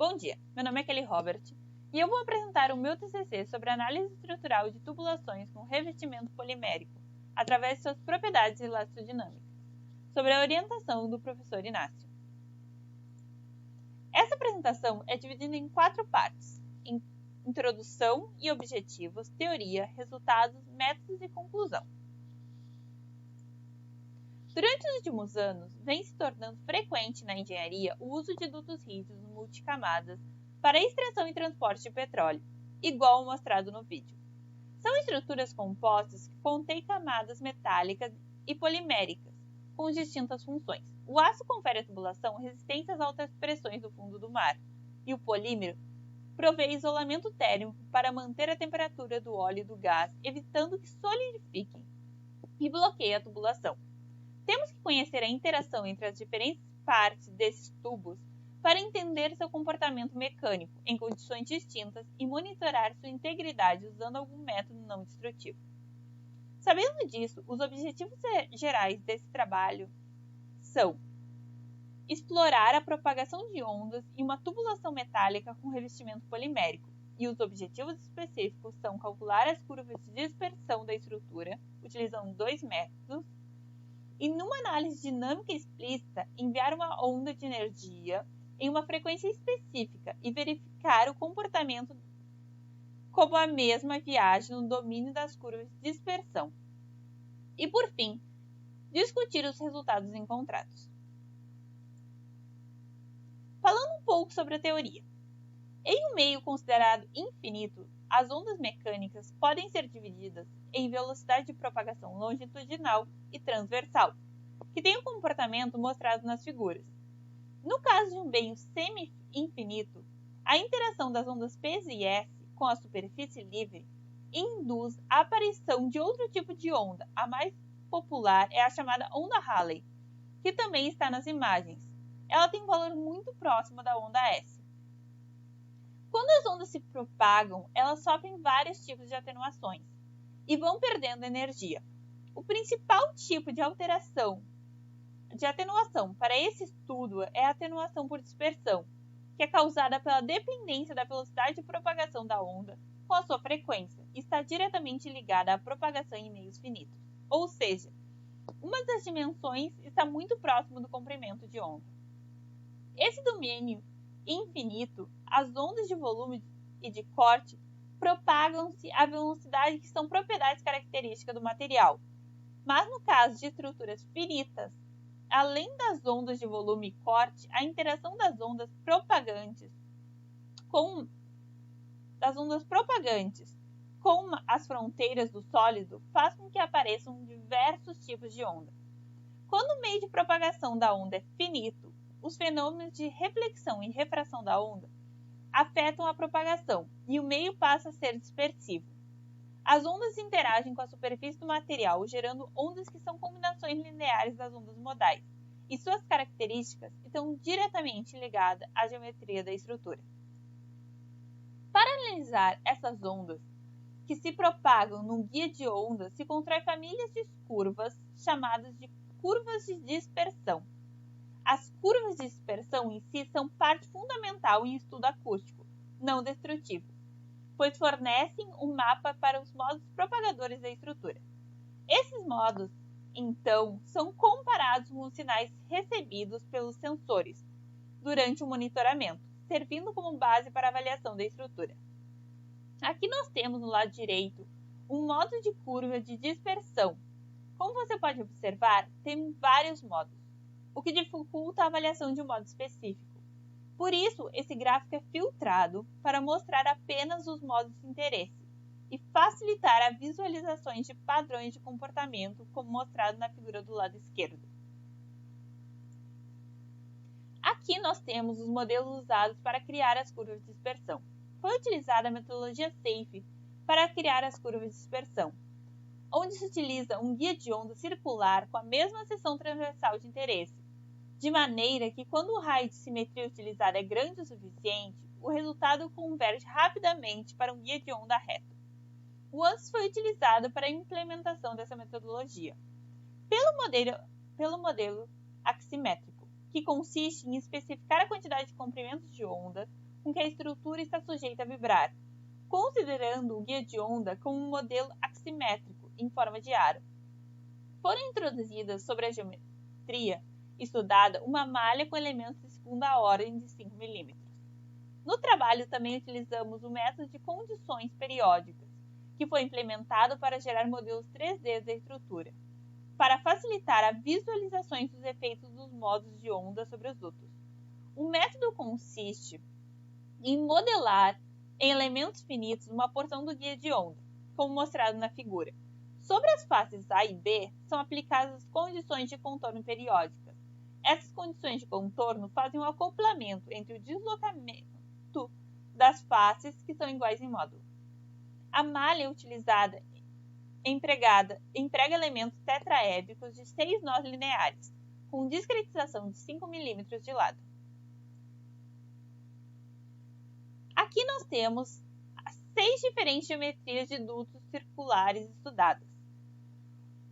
Bom dia, meu nome é Kelly Robert e eu vou apresentar o meu TCC sobre análise estrutural de tubulações com revestimento polimérico, através de suas propriedades elastodinâmicas, sobre a orientação do professor Inácio. Essa apresentação é dividida em 4 partes: introdução e objetivos, teoria, resultados, métodos e conclusão. Durante os últimos anos, vem se tornando frequente na engenharia o uso de dutos rígidos multicamadas para extração e transporte de petróleo, igual mostrado no vídeo. São estruturas compostas que contêm camadas metálicas e poliméricas, com distintas funções. O aço confere à tubulação resistência às altas pressões do fundo do mar, e o polímero provê isolamento térmico para manter a temperatura do óleo e do gás, evitando que solidifiquem, e bloqueia a tubulação. Temos que conhecer a interação entre as diferentes partes desses tubos para entender seu comportamento mecânico em condições distintas e monitorar sua integridade usando algum método não destrutivo. Sabendo disso, os objetivos gerais desse trabalho são explorar a propagação de ondas em uma tubulação metálica com revestimento polimérico, e os objetivos específicos são calcular as curvas de dispersão da estrutura, utilizando 2 métodos, e numa análise dinâmica explícita, enviar uma onda de energia em uma frequência específica e verificar o comportamento como a mesma viagem no domínio das curvas de dispersão. E, por fim, discutir os resultados encontrados. Falando um pouco sobre a teoria. Em um meio considerado infinito, as ondas mecânicas podem ser divididas em velocidade de propagação longitudinal e transversal, que tem o comportamento mostrado nas figuras. No caso de um meio semi-infinito, a interação das ondas P e S com a superfície livre induz a aparição de outro tipo de onda. A mais popular é a chamada onda Rayleigh, que também está nas imagens. Ela tem um valor muito próximo da onda S. Quando as ondas se propagam, elas sofrem vários tipos de atenuações e vão perdendo energia. O principal tipo de atenuação para esse estudo é a atenuação por dispersão, que é causada pela dependência da velocidade de propagação da onda com a sua frequência e está diretamente ligada à propagação em meios finitos, ou seja, uma das dimensões está muito próximo do comprimento de onda. Esse domínio infinito, as ondas de volume e de corte propagam-se à velocidade que são propriedades características do material. Mas no caso de estruturas finitas, além das ondas de volume e corte, a interação das ondas propagantes com as fronteiras do sólido faz com que apareçam diversos tipos de onda. Quando o meio de propagação da onda é finito, os fenômenos de reflexão e refração da onda afetam a propagação e o meio passa a ser dispersivo. As ondas interagem com a superfície do material, gerando ondas que são combinações lineares das ondas modais, e suas características estão diretamente ligadas à geometria da estrutura. Para analisar essas ondas que se propagam num guia de ondas, se constrói famílias de curvas chamadas de curvas de dispersão. As curvas de dispersão em si são parte fundamental em estudo acústico, não destrutivo, pois fornecem um mapa para os modos propagadores da estrutura. Esses modos, então, são comparados com os sinais recebidos pelos sensores durante o monitoramento, servindo como base para a avaliação da estrutura. Aqui nós temos no lado direito um modo de curva de dispersão. Como você pode observar, tem vários modos, o que dificulta a avaliação de um modo específico. Por isso, esse gráfico é filtrado para mostrar apenas os modos de interesse e facilitar a visualização de padrões de comportamento, como mostrado na figura do lado esquerdo. Aqui nós temos os modelos usados para criar as curvas de dispersão. Foi utilizada a metodologia SAFE para criar as curvas de dispersão, onde se utiliza um guia de onda circular com a mesma seção transversal de interesse, de maneira que quando o raio de simetria utilizado é grande o suficiente, o resultado converge rapidamente para um guia de onda reto. O ANSYS foi utilizado para a implementação dessa metodologia, pelo modelo aximétrico, que consiste em especificar a quantidade de comprimentos de onda com que a estrutura está sujeita a vibrar, considerando o guia de onda como um modelo aximétrico em forma de aro. Foram introduzidas sobre a geometria estudada uma malha com elementos de segunda ordem de 5 mm. No trabalho também utilizamos o método de condições periódicas, que foi implementado para gerar modelos 3D da estrutura, para facilitar a visualização dos efeitos dos modos de onda sobre os dutos. O método consiste em modelar em elementos finitos uma porção do guia de onda, como mostrado na figura. Sobre as faces A e B são aplicadas condições de contorno periódicas. Essas condições de contorno fazem um acoplamento entre o deslocamento das faces que são iguais em módulo. A malha utilizada emprega elementos tetraédricos de 6 nós lineares, com discretização de 5 mm de lado. Aqui nós temos as 6 diferentes geometrias de dutos circulares estudadas.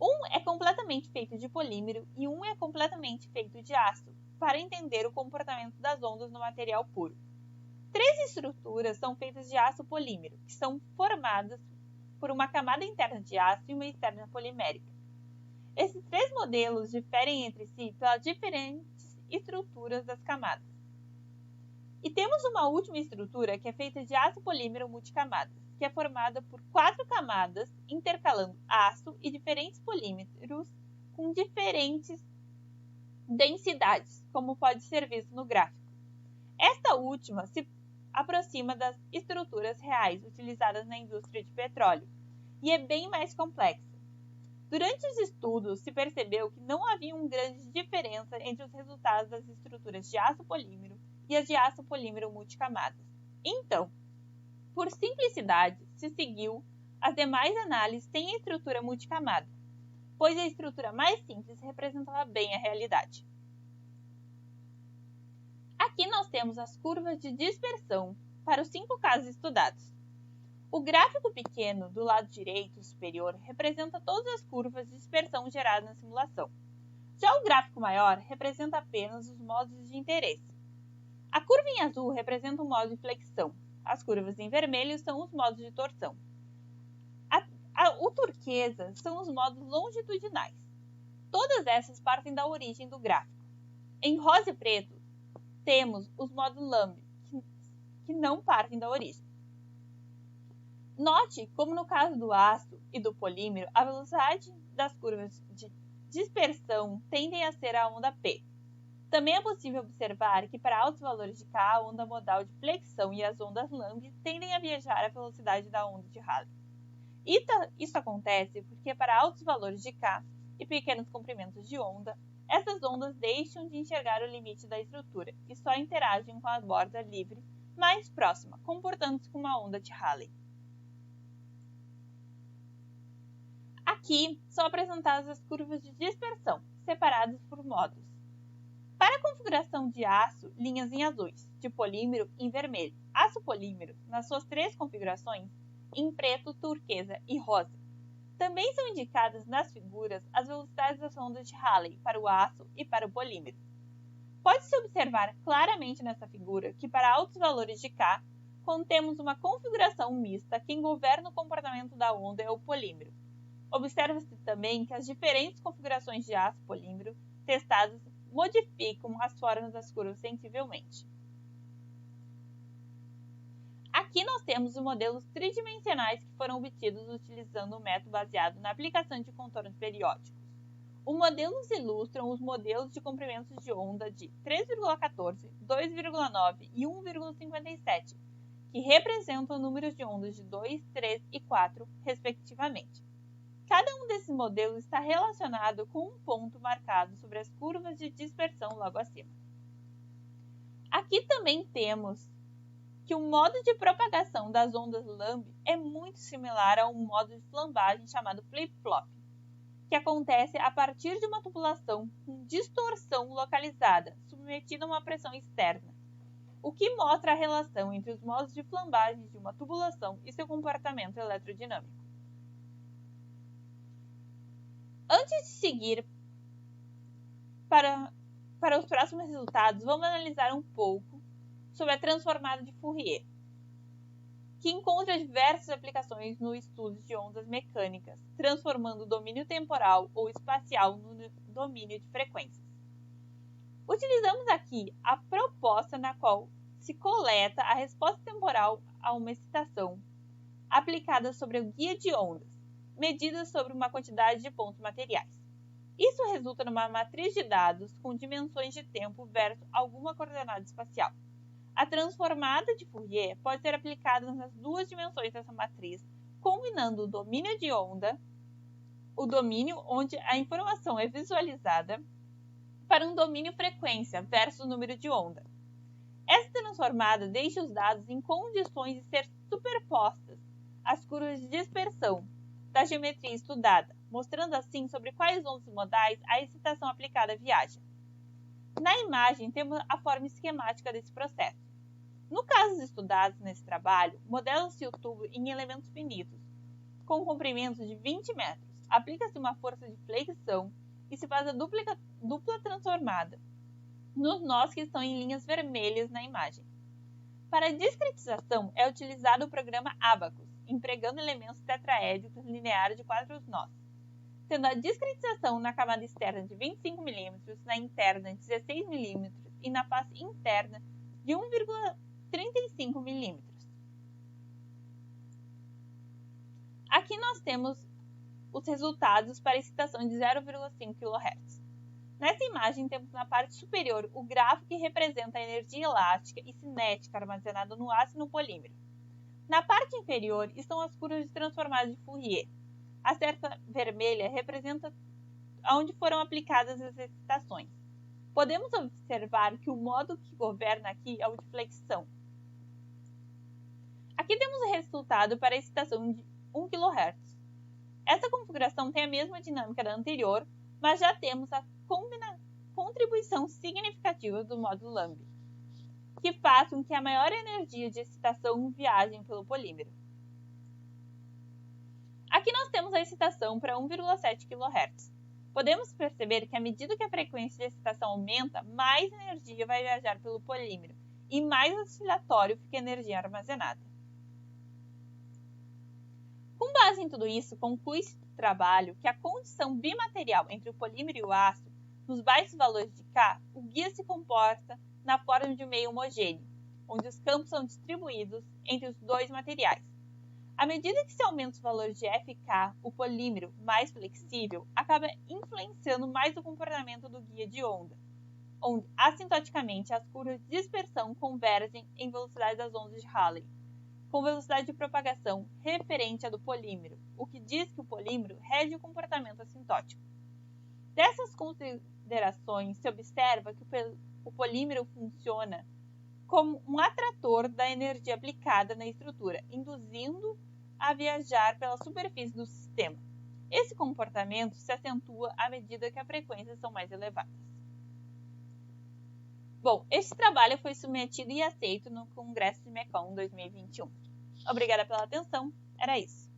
Um é completamente feito de polímero e um é completamente feito de aço, para entender o comportamento das ondas no material puro. 3 estruturas são feitas de aço polímero, que são formadas por uma camada interna de aço e uma externa polimérica. Esses 3 modelos diferem entre si pelas diferentes estruturas das camadas. E temos uma última estrutura que é feita de aço polímero multicamadas, que é formada por 4 camadas intercalando aço e diferentes polímeros com diferentes densidades, como pode ser visto no gráfico. Esta última se aproxima das estruturas reais utilizadas na indústria de petróleo e é bem mais complexa. Durante os estudos, se percebeu que não havia uma grande diferença entre os resultados das estruturas de aço polímero e as de aço polímero multicamadas. Então, por simplicidade, se seguiu as demais análises têm a estrutura multicamada, pois a estrutura mais simples representava bem a realidade. Aqui nós temos as curvas de dispersão para os 5 casos estudados. O gráfico pequeno do lado direito superior representa todas as curvas de dispersão geradas na simulação. Já o gráfico maior representa apenas os modos de interesse. A curva em azul representa o modo de flexão. As curvas em vermelho são os modos de torção. O turquesa são os modos longitudinais. Todas essas partem da origem do gráfico. Em rosa e preto, temos os modos lambda, que não partem da origem. Note como no caso do aço e do polímero, a velocidade das curvas de dispersão tendem a ser a onda P. Também é possível observar que para altos valores de K, a onda modal de flexão e as ondas lambda tendem a viajar à velocidade da onda de Rayleigh. Isso acontece porque para altos valores de K e pequenos comprimentos de onda, essas ondas deixam de enxergar o limite da estrutura e só interagem com a borda livre mais próxima, comportando-se como uma onda de Rayleigh. Aqui são apresentadas as curvas de dispersão, separadas por modos. Para a configuração de aço, linhas em azuis, de polímero em vermelho, aço polímero, nas suas 3 configurações, em preto, turquesa e rosa. Também são indicadas nas figuras as velocidades das ondas de Rayleigh para o aço e para o polímero. Pode-se observar claramente nessa figura que para altos valores de K, contemos uma configuração mista. Quem governa o comportamento da onda é o polímero. Observa-se também que as diferentes configurações de aço polímero testadas modificam as formas das curvas sensivelmente. Aqui nós temos os modelos tridimensionais que foram obtidos utilizando o método baseado na aplicação de contornos periódicos. Os modelos ilustram os modelos de comprimentos de onda de 3,14, 2,9 e 1,57, que representam números de ondas de 2, 3 e 4, respectivamente. Cada um desses modelos está relacionado com um ponto marcado sobre as curvas de dispersão logo acima. Aqui também temos que o modo de propagação das ondas lambda é muito similar a um modo de flambagem chamado flip-flop, que acontece a partir de uma tubulação com distorção localizada, submetida a uma pressão externa, o que mostra a relação entre os modos de flambagem de uma tubulação e seu comportamento eletrodinâmico. Antes de seguir para os próximos resultados, vamos analisar um pouco sobre a transformada de Fourier, que encontra diversas aplicações no estudo de ondas mecânicas, transformando o domínio temporal ou espacial no domínio de frequências. Utilizamos aqui a proposta na qual se coleta a resposta temporal a uma excitação aplicada sobre o guia de ondas, medida sobre uma quantidade de pontos materiais. Isso resulta numa matriz de dados com dimensões de tempo versus alguma coordenada espacial. A transformada de Fourier pode ser aplicada nas duas dimensões dessa matriz, combinando o domínio de onda, o domínio onde a informação é visualizada, para um domínio frequência versus número de onda. Essa transformada deixa os dados em condições de ser superpostas às curvas de dispersão da geometria estudada, mostrando assim sobre quais ondas modais a excitação aplicada viaja. Na imagem, temos a forma esquemática desse processo. No caso estudados nesse trabalho, modela-se o tubo em elementos finitos, com comprimento de 20 metros. Aplica-se uma força de flexão e se faz a dupla transformada nos nós que estão em linhas vermelhas na imagem. Para a discretização, é utilizado o programa Abacus, empregando elementos tetraédricos lineares de 4 nós, sendo a discretização na camada externa de 25 mm, na interna de 16 mm e na face interna de 1,35 mm. Aqui nós temos os resultados para a excitação de 0,5 kHz. Nessa imagem, temos na parte superior o gráfico que representa a energia elástica e cinética armazenada no aço e no polímero. Na parte inferior estão as curvas de transformada de Fourier. A seta vermelha representa onde foram aplicadas as excitações. Podemos observar que o modo que governa aqui é o de flexão. Aqui temos o resultado para a excitação de 1 kHz. Essa configuração tem a mesma dinâmica da anterior, mas já temos a contribuição significativa do módulo Lamb, que faz com que a maior energia de excitação viaje pelo polímero. Aqui nós temos a excitação para 1,7 kHz. Podemos perceber que à medida que a frequência de excitação aumenta, mais energia vai viajar pelo polímero e mais oscilatório fica a energia armazenada. Com base em tudo isso, conclui-se do trabalho que a condição bimaterial entre o polímero e o aço, nos baixos valores de K, o guia se comporta na forma de um meio homogêneo, onde os campos são distribuídos entre os dois materiais. À medida que se aumenta os valores de F e K, o polímero, mais flexível, acaba influenciando mais o comportamento do guia de onda, onde, assintoticamente, as curvas de dispersão convergem em velocidade das ondas de Rayleigh, com velocidade de propagação referente à do polímero, o que diz que o polímero rege o comportamento assintótico. Dessas considerações, se observa que o polímero funciona como um atrator da energia aplicada na estrutura, induzindo a viajar pela superfície do sistema. Esse comportamento se acentua à medida que as frequências são mais elevadas. Bom, este trabalho foi submetido e aceito no Congresso de Mekong 2021. Obrigada pela atenção, era isso.